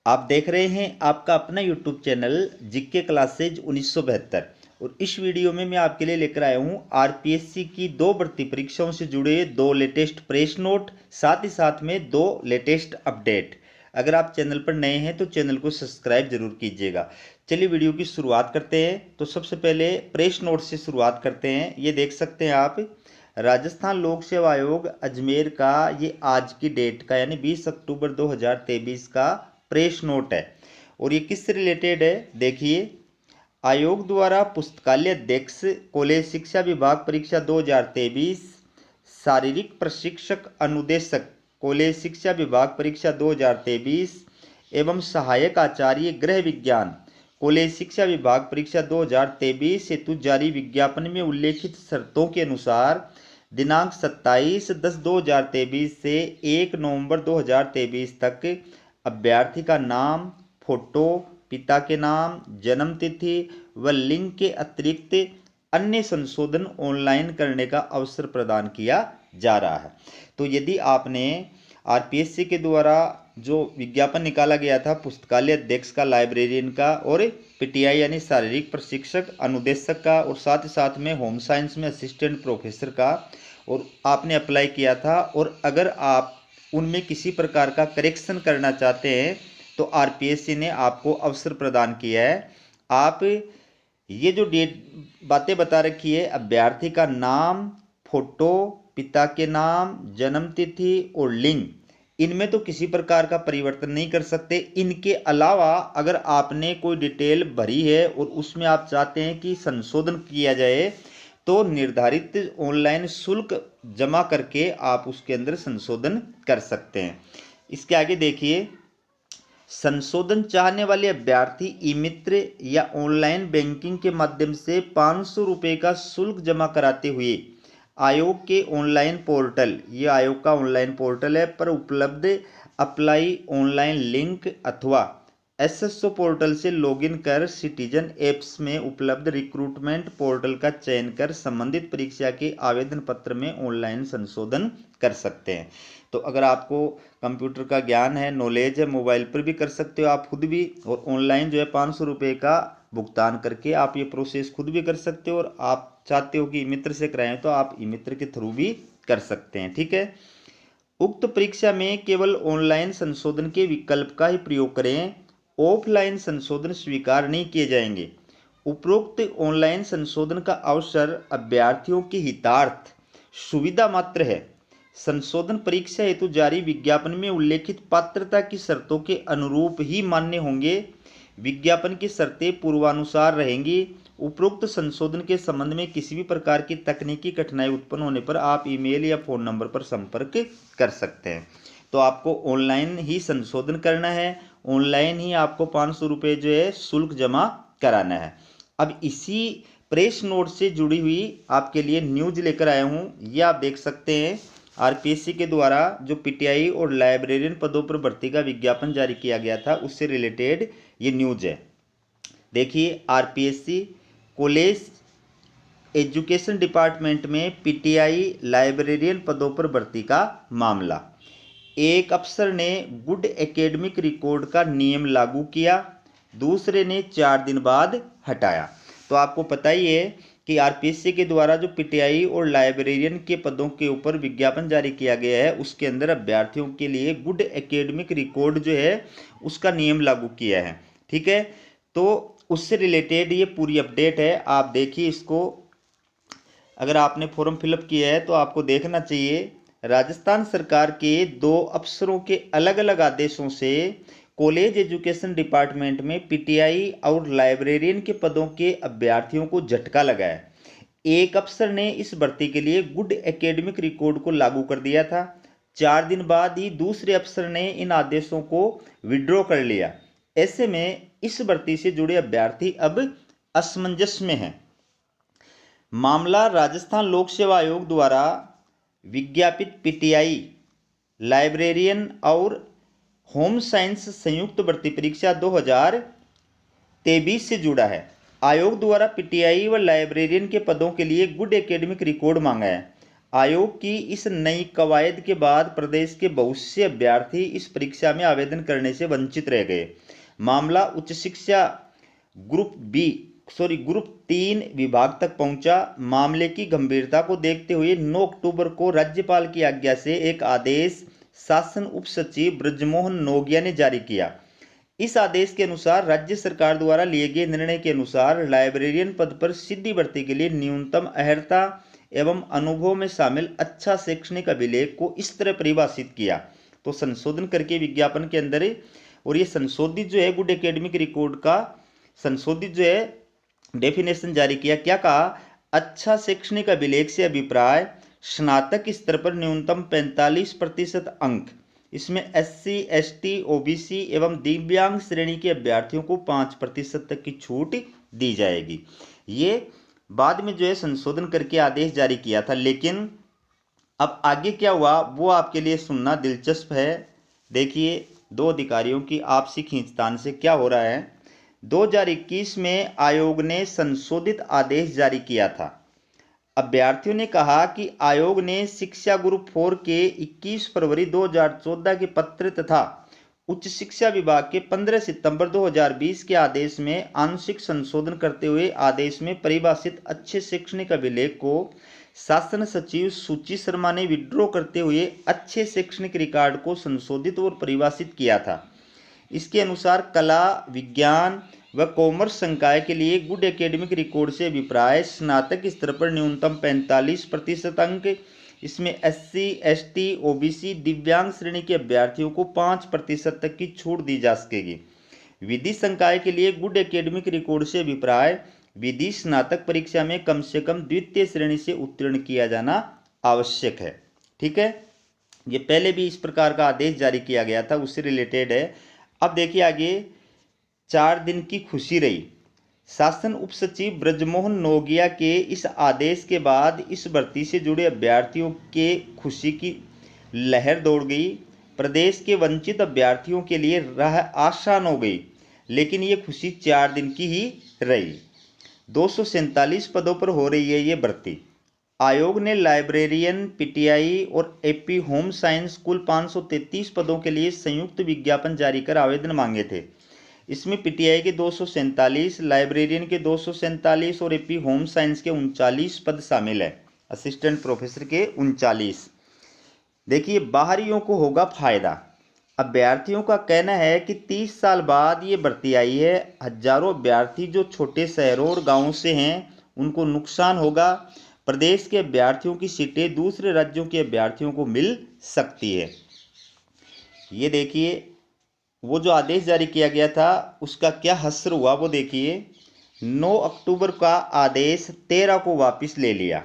आप देख रहे हैं आपका अपना यूट्यूब चैनल जीके क्लासेज 1972। और इस वीडियो में मैं आपके लिए लेकर आया हूं आरपीएससी की दो भर्ती परीक्षाओं से जुड़े दो लेटेस्ट प्रेस नोट, साथ ही साथ में दो लेटेस्ट अपडेट। अगर आप चैनल पर नए हैं तो चैनल को सब्सक्राइब जरूर कीजिएगा। चलिए वीडियो की शुरुआत करते हैं। तो सबसे पहले प्रेस नोट से शुरुआत करते हैं। ये देख सकते हैं आप, राजस्थान लोक सेवा आयोग अजमेर का ये आज की डेट का यानी 20 अक्टूबर 2023 का प्रेस नोट है। और ये किससे रिलेटेड है देखिए। आयोग द्वारा पुस्तकालय अध्यक्ष कॉलेज शिक्षा विभाग परीक्षा 2023, शारीरिक प्रशिक्षक अनुदेशक कॉलेज शिक्षा विभाग परीक्षा 2023 एवं सहायक आचार्य गृह विज्ञान कॉलेज शिक्षा विभाग परीक्षा 2023 हेतु जारी विज्ञापन में उल्लेखित शर्तों के अनुसार दिनांक 27/10/2023 से 1 नवंबर 2023 तक अभ्यर्थी का नाम, फोटो, पिता के नाम, जन्म तिथि व लिंग के अतिरिक्त अन्य संशोधन ऑनलाइन करने का अवसर प्रदान किया जा रहा है। तो यदि आपने आरपीएससी के द्वारा जो विज्ञापन निकाला गया था पुस्तकालय अध्यक्ष का, लाइब्रेरियन का और पीटीआई यानी शारीरिक प्रशिक्षक अनुदेशक का, और साथ ही साथ में होम साइंस में असिस्टेंट प्रोफेसर का, और आपने अप्लाई किया था, और अगर आप उनमें किसी प्रकार का करेक्शन करना चाहते हैं तो आरपीएससी ने आपको अवसर प्रदान किया है। आप ये जो डेट बातें बता रखी है, अभ्यर्थी का नाम, फोटो, पिता के नाम, जन्म तिथि और लिंग, इनमें तो किसी प्रकार का परिवर्तन नहीं कर सकते। इनके अलावा अगर आपने कोई डिटेल भरी है और उसमें आप चाहते हैं कि संशोधन किया जाए तो निर्धारित ऑनलाइन शुल्क जमा करके आप उसके अंदर संशोधन कर सकते हैं। इसके आगे देखिए, संशोधन चाहने वाले अभ्यर्थी ई मित्र या ऑनलाइन बैंकिंग के माध्यम से 500 रुपये का शुल्क जमा कराते हुए आयोग के ऑनलाइन पोर्टल, ये आयोग का ऑनलाइन पोर्टल है, पर उपलब्ध अप्लाई ऑनलाइन लिंक अथवा एसएसओ पोर्टल से लॉगिन कर सिटीजन एप्स में उपलब्ध रिक्रूटमेंट पोर्टल का चयन कर संबंधित परीक्षा के आवेदन पत्र में ऑनलाइन संशोधन कर सकते हैं। तो अगर आपको कंप्यूटर का ज्ञान है, नॉलेज है, मोबाइल पर भी कर सकते हो आप खुद भी, और ऑनलाइन जो है 500 रुपये का भुगतान करके आप ये प्रोसेस खुद भी कर सकते हो। और आप चाहते हो कि ई मित्र से कराएं तो आप ई मित्र के थ्रू भी कर सकते हैं। ठीक है। उक्त परीक्षा में केवल ऑनलाइन संशोधन के विकल्प का ही प्रयोग करें, ऑफलाइन संशोधन स्वीकार नहीं किए जाएंगे। उपरोक्त ऑनलाइन संशोधन का अवसर अभ्यर्थियों के हितार्थ सुविधा मात्र है। संशोधन परीक्षा हेतु जारी विज्ञापन में उल्लेखित पात्रता की शर्तों के अनुरूप ही मान्य होंगे। विज्ञापन की शर्तें पूर्वानुसार रहेंगी। उपरोक्त संशोधन के संबंध में किसी भी प्रकार की तकनीकी कठिनाई उत्पन्न होने पर आप ईमेल या फ़ोन नंबर पर संपर्क कर सकते हैं। तो आपको ऑनलाइन ही संशोधन करना है, ऑनलाइन ही आपको 500 रुपये जो है शुल्क जमा कराना है। अब इसी प्रेस नोट से जुड़ी हुई आपके लिए न्यूज लेकर आया हूँ। ये आप देख सकते हैं, आरपीएससी के द्वारा जो पीटीआई और लाइब्रेरियन पदों पर भर्ती का विज्ञापन जारी किया गया था उससे रिलेटेड ये न्यूज है। देखिए, आरपीएससी कॉलेज एजुकेशन डिपार्टमेंट में पीटीआई लाइब्रेरियन पदों पर भर्ती का मामला। एक अफसर ने गुड एकेडमिक रिकॉर्ड का नियम लागू किया, दूसरे ने 4 दिन बाद हटाया। तो आपको पता ही है कि आरपीएससी के द्वारा जो पीटीआई और लाइब्रेरियन के पदों के ऊपर विज्ञापन जारी किया गया है उसके अंदर अभ्यर्थियों के लिए गुड एकेडमिक रिकॉर्ड जो है उसका नियम लागू किया है। ठीक है। तो उससे रिलेटेड ये पूरी अपडेट है। आप देखिए इसको, अगर आपने फॉर्म फिलअप किया है तो आपको देखना चाहिए। राजस्थान सरकार के 2 अफसरों के अलग अलग आदेशों से कॉलेज एजुकेशन डिपार्टमेंट में पीटीआई और लाइब्रेरियन के पदों के अभ्यर्थियों को झटका लगा है। एक अफसर ने इस भर्ती के लिए गुड एकेडमिक रिकॉर्ड को लागू कर दिया था। 4 दिन बाद ही दूसरे अफसर ने इन आदेशों को विड्रॉ कर लिया। ऐसे में इस भर्ती से जुड़े अभ्यर्थी अब असमंजस में हैं। मामला राजस्थान लोक सेवा आयोग द्वारा विज्ञापित पीटीआई, लाइब्रेरियन और होम साइंस संयुक्त भर्ती परीक्षा 2023 से जुड़ा है। आयोग द्वारा पीटीआई व लाइब्रेरियन के पदों के लिए गुड एकेडमिक रिकॉर्ड मांगा है। आयोग की इस नई कवायद के बाद प्रदेश के बहुत से अभ्यर्थी इस परीक्षा में आवेदन करने से वंचित रह गए। मामला उच्च शिक्षा ग्रुप 3 विभाग तक पहुंचा। मामले की गंभीरता को देखते हुए 9 अक्टूबर को राज्यपाल की आज्ञा से एक आदेश शासन उप सचिव ब्रजमोहन नोगिया ने जारी किया। इस आदेश के अनुसार राज्य सरकार द्वारा लिए गए निर्णय के अनुसार लाइब्रेरियन पद पर सीधी भर्ती के लिए न्यूनतम अर्हता एवं अनुभव में शामिल अच्छा शैक्षणिक अभिलेख को इस तरह परिभाषित किया। तो संशोधन करके विज्ञापन के अंदर, और ये संशोधित जो है गुड एकेडमिक रिकॉर्ड का संशोधित जो है डेफिनेशन जारी किया। क्या कहा? अच्छा शैक्षणिक अभिलेख से अभिप्राय स्नातक स्तर पर न्यूनतम 45% अंक। इसमें SC, ST, OBC एवं दिव्यांग श्रेणी के अभ्यर्थियों को 5% तक की छूट दी जाएगी। ये बाद में जो है संशोधन करके आदेश जारी किया था, लेकिन अब आगे क्या हुआ वो आपके लिए सुनना दिलचस्प है। देखिए, दो अधिकारियों की आपसी खींचतान से क्या हो रहा है। 2021 में आयोग ने संशोधित आदेश जारी किया था। अभ्यर्थियों ने कहा कि आयोग ने शिक्षा ग्रुप 4 के 21 फरवरी 2014 के पत्र तथा उच्च शिक्षा विभाग के 15 सितंबर 2020 के आदेश में आंशिक संशोधन करते हुए आदेश में परिभाषित अच्छे शैक्षणिक अभिलेख को शासन सचिव सुचि शर्मा ने विड्रॉ करते हुए अच्छे शैक्षणिक रिकॉर्ड को संशोधित और परिभाषित किया था। इसके अनुसार कला, विज्ञान व कॉमर्स संकाय के लिए गुड एकेडमिक रिकॉर्ड से अभिप्राय स्नातक स्तर पर न्यूनतम 45% अंक। इसमें SC, ST, OBC, दिव्यांग श्रेणी के अभ्यर्थियों को 5% तक की छूट दी जा सकेगी। विधि संकाय के लिए गुड एकेडमिक रिकॉर्ड से अभिप्राय विधि स्नातक परीक्षा में कम से कम द्वितीय श्रेणी से उत्तीर्ण किया जाना आवश्यक है। ठीक है, ये पहले भी इस प्रकार का आदेश जारी किया गया था, उससे रिलेटेड है। अब देखिए आगे, 4 दिन की खुशी रही। शासन उप सचिव ब्रजमोहन नोगिया के इस आदेश के बाद इस भर्ती से जुड़े अभ्यर्थियों के खुशी की लहर दौड़ गई। प्रदेश के वंचित अभ्यर्थियों के लिए राह आसान हो गई, लेकिन ये खुशी 4 दिन की ही रही। 247 पदों पर हो रही है ये भर्ती। आयोग ने लाइब्रेरियन, PTI और AP होम साइंस कुल 533 पदों के लिए संयुक्त विज्ञापन जारी कर आवेदन मांगे थे। इसमें PTI के 247, लाइब्रेरियन के 247 और AP होम साइंस के 39 पद शामिल है। असिस्टेंट प्रोफेसर के 39। देखिए, बाहरियों को होगा फायदा। अभ्यर्थियों का कहना है कि 30 साल बाद ये भर्ती आई है। हजारों अभ्यर्थी जो छोटे शहरों और गांवों से हैं उनको नुकसान होगा। प्रदेश के अभ्यर्थियों की सीटें दूसरे राज्यों के अभ्यर्थियों को मिल सकती है। ये देखिए, वो जो आदेश जारी किया गया था उसका क्या हश्र हुआ वो देखिए। 9 अक्टूबर का आदेश 13 को वापस ले लिया।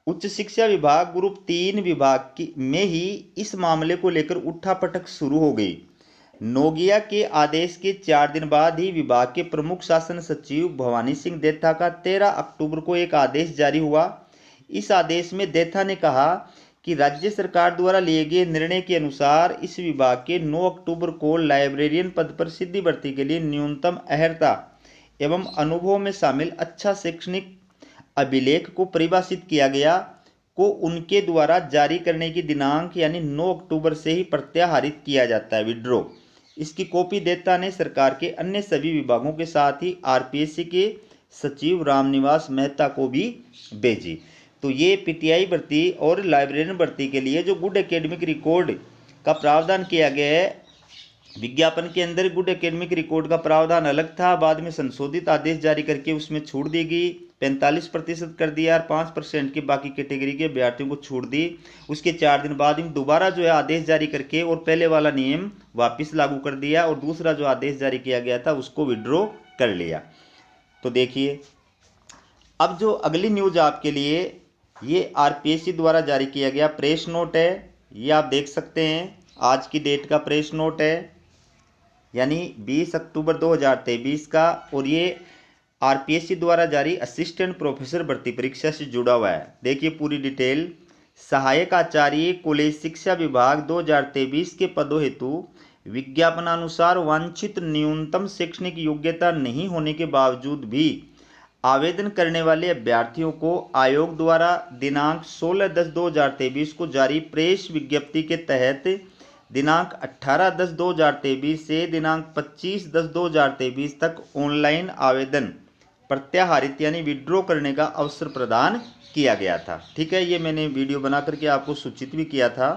उच्च शिक्षा विभाग ग्रुप 3 विभाग में ही इस मामले को लेकर उठापटक शुरू हो गई। नोगिया के आदेश के 4 दिन बाद ही विभाग के प्रमुख शासन सचिव भवानी सिंह देथा का 13 अक्टूबर को एक आदेश जारी हुआ। इस आदेश में देथा ने कहा कि राज्य सरकार द्वारा लिए गए निर्णय के अनुसार इस विभाग के 9 अक्टूबर को लाइब्रेरियन पद पर सीधी भर्ती के लिए न्यूनतम अर्हता एवं अनुभव में शामिल अच्छा शैक्षणिक अभिलेख को परिभाषित किया गया को उनके द्वारा जारी करने की दिनांक यानी 9 अक्टूबर से ही प्रत्याहारित किया जाता है, विड्रॉ। इसकी कॉपी देता ने सरकार के अन्य सभी विभागों के साथ ही RPSC के सचिव रामनिवास मेहता को भी भेजी। तो ये PTI भर्ती और लाइब्रेरियन भर्ती के लिए जो गुड एकेडमिक रिकॉर्ड का प्रावधान किया गया है, विज्ञापन के अंदर गुड एकेडमिक रिकॉर्ड का प्रावधान अलग था, बाद में संशोधित आदेश जारी करके उसमें छूट दी गई, 45% कर दिया और 5% की बाकी कैटेगरी के अभ्यर्थियों को छूट दी। उसके 4 दिन बाद में दोबारा जो है आदेश जारी करके और पहले वाला नियम वापस लागू कर दिया और दूसरा जो आदेश जारी किया गया था उसको विड्रॉ कर लिया। तो देखिए, अब जो अगली न्यूज आपके लिए ये RPSC द्वारा जारी किया गया प्रेस नोट है। ये आप देख सकते हैं, आज की डेट का प्रेस नोट है, यानी 20 अक्टूबर 2023 का, और ये RPSC द्वारा जारी असिस्टेंट प्रोफेसर भर्ती परीक्षा से जुड़ा हुआ है। देखिए पूरी डिटेल। सहायक आचार्य कॉलेज शिक्षा विभाग 2023 के पदों हेतु विज्ञापनानुसार वांछित न्यूनतम शैक्षणिक योग्यता नहीं होने के बावजूद भी आवेदन करने वाले अभ्यर्थियों को आयोग द्वारा दिनांक 16/10/2023 को जारी प्रेस विज्ञप्ति के तहत दिनांक 18/10/2023 से दिनांक 25/10/2023 तक ऑनलाइन आवेदन प्रत्याहरित यानी विड्रॉ करने का अवसर प्रदान किया गया था। ठीक है, ये मैंने वीडियो बना करके आपको सूचित भी किया था।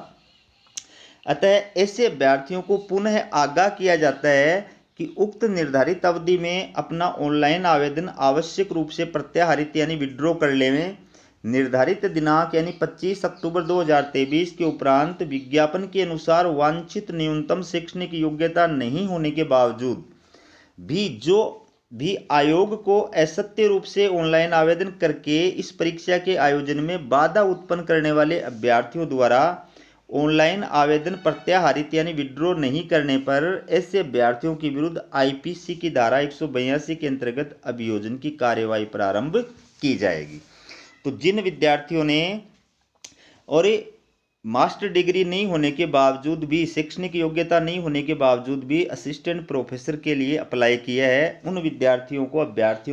अतः ऐसे अभ्यर्थियों को पुनः आगाह किया जाता है कि उक्त निर्धारित अवधि में अपना ऑनलाइन आवेदन आवश्यक रूप से प्रत्याहरित यानी विड्रॉ कर लें। निर्धारित दिनांक यानी 25 अक्टूबर 2023 के उपरांत विज्ञापन के अनुसार वांछित न्यूनतम शैक्षणिक योग्यता नहीं होने के बावजूद भी आयोग को असत्य रूप से ऑनलाइन आवेदन करके इस परीक्षा के आयोजन में बाधा उत्पन्न करने वाले अभ्यर्थियों द्वारा ऑनलाइन आवेदन प्रत्याहरित यानी विड्रॉ नहीं करने पर ऐसे अभ्यर्थियों के विरुद्ध आईपीसी की धारा 182 के अंतर्गत अभियोजन की कार्यवाही प्रारंभ की जाएगी। तो जिन विद्यार्थियों ने और मास्टर डिग्री नहीं होने के बावजूद भी, शैक्षणिक योग्यता नहीं होने के बावजूद भी असिस्टेंट प्रोफेसर के लिए अप्लाई किया है, उन अभ्यर्थियों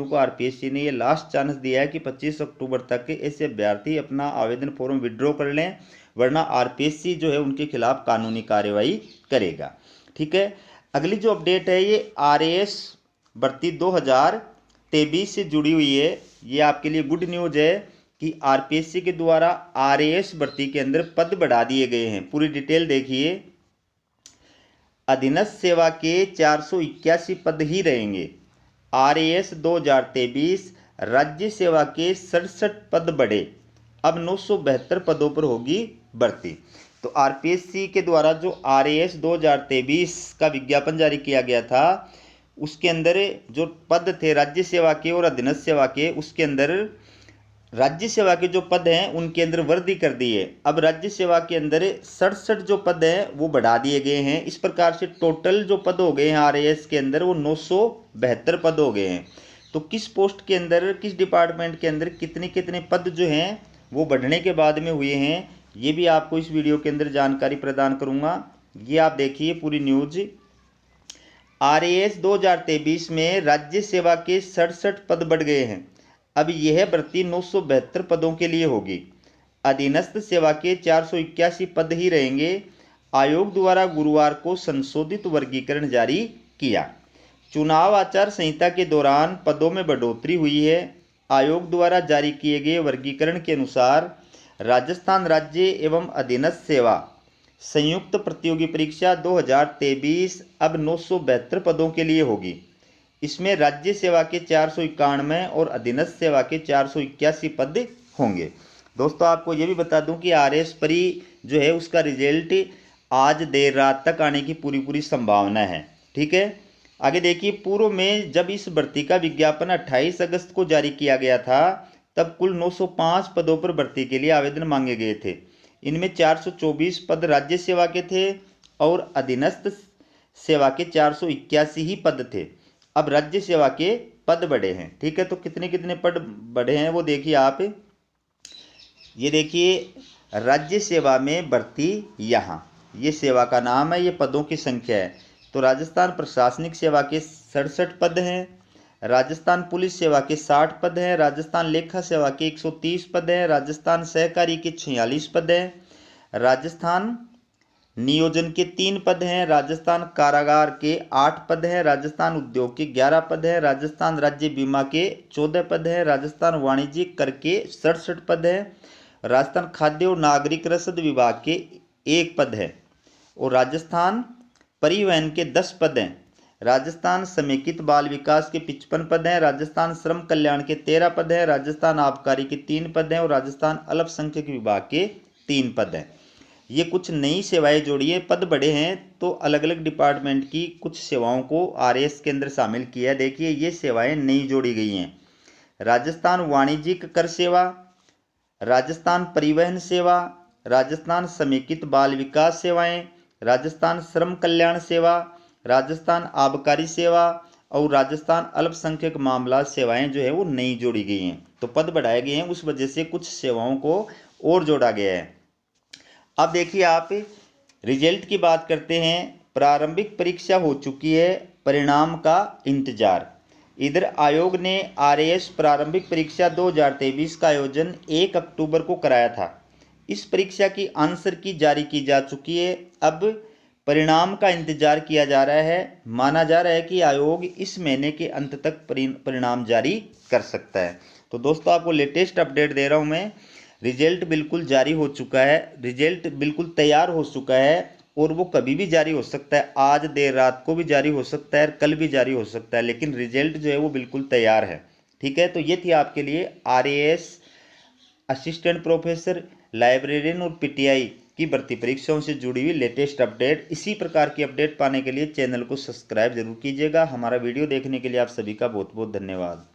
को आरपीएससी ने ये लास्ट चांस दिया है कि 25 अक्टूबर तक ऐसे अभ्यर्थी अपना आवेदन फॉर्म विड्रॉ कर लें, वरना आरपीएससी जो है उनके खिलाफ कानूनी कार्यवाही करेगा। ठीक है, अगली जो अपडेट है ये आरएएस भर्ती 2023 से जुड़ी हुई है। ये आपके लिए गुड न्यूज है कि आरपीएससी के द्वारा आरएएस भर्ती के अंदर पद बढ़ा दिए गए हैं। पूरी डिटेल देखिए। अधीनस्थ सेवा के 481 पद ही रहेंगे। आरएएस 2023 राज्य सेवा के 67 पद बढ़े, अब 972 पदों पर होगी भर्ती। तो आरपीएससी के द्वारा जो आरएएस 2023 का विज्ञापन जारी किया गया था, उसके अंदर जो पद थे राज्य सेवा के और अधीनस्थ सेवा के, उसके अंदर राज्य सेवा के जो पद हैं उनके अंदर वृद्धि कर दी है। अब राज्य सेवा के अंदर 67 जो पद हैं वो बढ़ा दिए गए हैं। इस प्रकार से टोटल जो पद हो गए हैं आरएएस के अंदर वो 972 पद हो गए हैं। तो किस पोस्ट के अंदर, किस डिपार्टमेंट के अंदर कितने कितने पद जो हैं वो बढ़ने के बाद में हुए हैं, ये भी आपको इस वीडियो के अंदर जानकारी प्रदान करूंगा। ये आप देखिए पूरी न्यूज। आरएएस 2023 में राज्य सेवा के 67 पद बढ़ गए हैं। अब यह भर्ती 972 पदों के लिए होगी। अधीनस्थ सेवा के 481 पद ही रहेंगे। आयोग द्वारा गुरुवार को संशोधित वर्गीकरण जारी किया। चुनाव आचार संहिता के दौरान पदों में बढ़ोतरी हुई है। आयोग द्वारा जारी किए गए वर्गीकरण के अनुसार राजस्थान राज्य एवं अधीनस्थ सेवा संयुक्त प्रतियोगी परीक्षा 2023 अब 972 पदों के लिए होगी। इसमें राज्य सेवा के 491 और अधीनस्थ सेवा के 481 पद होंगे। दोस्तों आपको ये भी बता दूं कि आरएएस परी जो है उसका रिजल्ट आज देर रात तक आने की पूरी संभावना है। ठीक है, आगे देखिए। पूर्व में जब इस भर्ती का विज्ञापन 28 अगस्त को जारी किया गया था, तब कुल 905 पदों पर भर्ती के लिए आवेदन मांगे गए थे। इनमें 424 पद राज्य सेवा के थे और अधीनस्थ सेवा के 481 ही पद थे। अब राज्य सेवा के पद बढ़े हैं। ठीक है, तो कितने कितने पद बढ़े हैं वो देखिए आप। ये देखिए राज्य सेवा में भर्ती, यहाँ ये सेवा का नाम है, ये पदों की संख्या है। तो राजस्थान प्रशासनिक सेवा के 67 पद हैं, राजस्थान पुलिस सेवा के 60 पद हैं, राजस्थान लेखा सेवा के 130 पद हैं, राजस्थान सहकारी के 46 पद हैं, राजस्थान नियोजन के 3 पद हैं, राजस्थान कारागार के 8 पद हैं, राजस्थान उद्योग के 11 पद हैं, राजस्थान राज्य बीमा के 14 पद हैं, राजस्थान वाणिज्यिक कर के 67 पद हैं, राजस्थान खाद्य और नागरिक रसद विभाग के 1 पद है और राजस्थान परिवहन के 10 पद हैं, राजस्थान समेकित बाल विकास के 55 पद हैं, राजस्थान श्रम कल्याण के 13 पद हैं, राजस्थान आबकारी के 3 पद हैं और राजस्थान अल्पसंख्यक विभाग के 3 पद हैं। ये कुछ नई सेवाएं जोड़ी हैं, पद बढ़े हैं, तो अलग अलग डिपार्टमेंट की कुछ सेवाओं को आरएएस के अंदर शामिल किया। देखिए ये सेवाएं नई जोड़ी गई हैं। राजस्थान वाणिज्यिक कर सेवा, राजस्थान परिवहन सेवा, राजस्थान समेकित बाल विकास सेवाएं, राजस्थान श्रम कल्याण सेवा, राजस्थान आबकारी सेवा और राजस्थान अल्पसंख्यक मामला सेवाएं जो है वो नई जोड़ी गई हैं। तो पद बढ़ाए गए हैं, उस वजह से कुछ सेवाओं को और जोड़ा गया है। अब देखिए आप रिजल्ट की बात करते हैं। प्रारंभिक परीक्षा हो चुकी है, परिणाम का इंतजार। इधर आयोग ने RAS प्रारंभिक परीक्षा 2023 का आयोजन 1 अक्टूबर को कराया था। इस परीक्षा की आंसर की जारी की जा चुकी है। अब परिणाम का इंतजार किया जा रहा है। माना जा रहा है कि आयोग इस महीने के अंत तक परिणाम जारी कर सकता है। तो दोस्तों आपको लेटेस्ट अपडेट दे रहा हूं मैं। रिजल्ट बिल्कुल जारी हो चुका है, रिजल्ट बिल्कुल तैयार हो चुका है और वो कभी भी जारी हो सकता है। आज देर रात को भी जारी हो सकता है, कल भी जारी हो सकता है, लेकिन रिजल्ट जो है वो बिल्कुल तैयार है। ठीक है, तो ये थी आपके लिए RAS असिस्टेंट प्रोफेसर, लाइब्रेरियन और PTI की भर्ती परीक्षाओं से जुड़ी हुई लेटेस्ट अपडेट। इसी प्रकार की अपडेट पाने के लिए चैनल को सब्सक्राइब जरूर कीजिएगा। हमारा वीडियो देखने के लिए आप सभी का बहुत बहुत धन्यवाद।